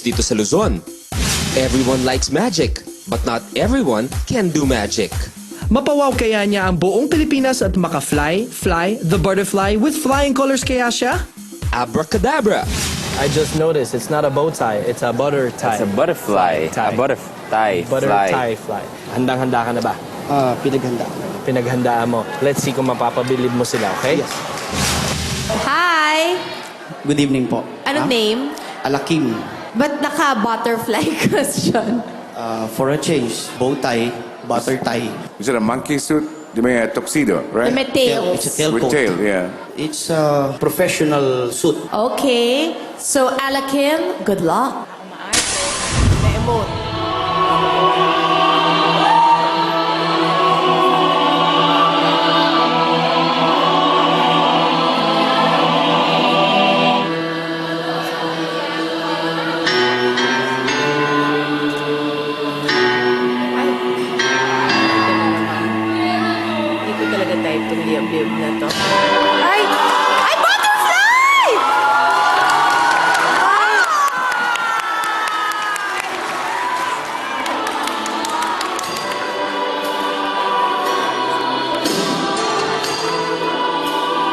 dito sa Luzon. Everyone likes magic, but not everyone can do magic. Mapawaw kaya niya ang buong Pilipinas at maka-fly the butterfly with flying colors kaya siya? Abracadabra! I just noticed it's not a bow tie, it's a butter tie. It's a butterfly. Tie. A butterfly. Butter Fly. tie fly. Handang-handa ka na ba? Pinaghanda. Pinaghandaan mo. Let's see kung mapapabilib mo sila, okay? Yes. Hi! Good evening po. Anong name? Alakim. Ba't naka-butterfly question? For a change, bow tie, butter tie. Is it a monkey suit? You mean a tuxedo, right? May tails. It's a tail With coat. tail, yeah. It's a professional suit. Okay. So, Alakim, good luck. Hindi ko talaga type itong liab-liab na to. Ay! Ay, butterfly!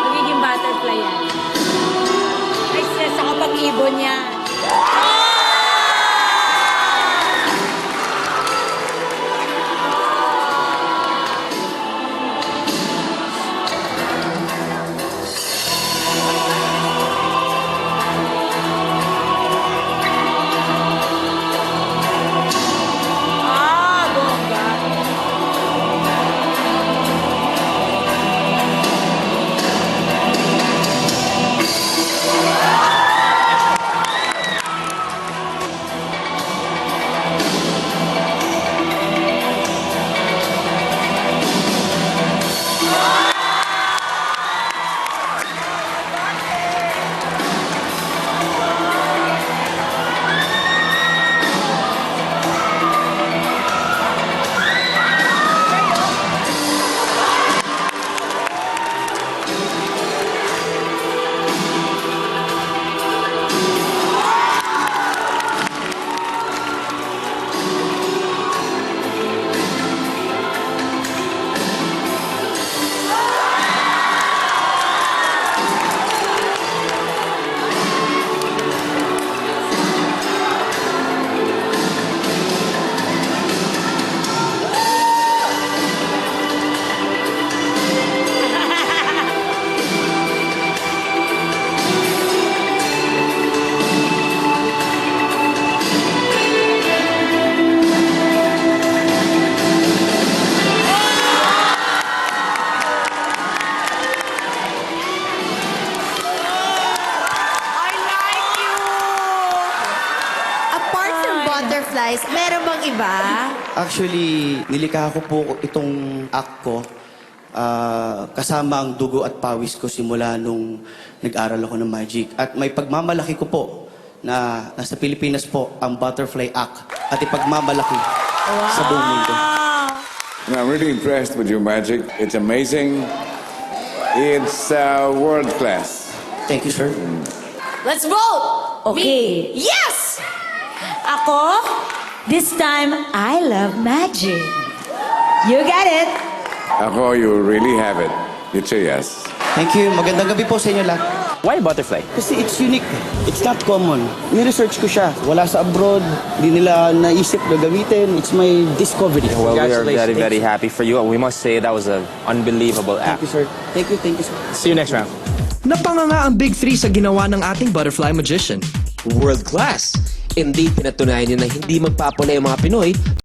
Magiging butterfly yan. Ay, stress ako pag ibon niya. Bongga. Apart from butterflies, meron bang iba? Actually, nilikha ko po itong act ko kasama ang dugo at pawis ko simula nung nag-aral ako ng magic. At may pagmamalaki ko po na nasa Pilipinas po ang Butterfly Act at ipagmamalaki sa buong mundo. And I'm really impressed with your magic. It's amazing. It's world class. Thank you, sir. Let's vote! Okay. Yes! Ako, this time, I love magic. You get it? Ako, you really have it. It's a yes. Thank you. Magandang gabi po sa inyo lahat. Why butterfly? Kasi it's unique. It's not common. Ni-research ko siya. Wala sa abroad. Hindi nila naisip na gamitin. It's my discovery. Well, we are Congratulations. very happy for you. We must say that was an unbelievable Thank act. you, sir. Thank you, sir. See you next round. Napanganga ang Big Three sa ginawa ng ating butterfly magician. World class! Indeed, pinatunayan niya na hindi magpapalay ang mga Pinoy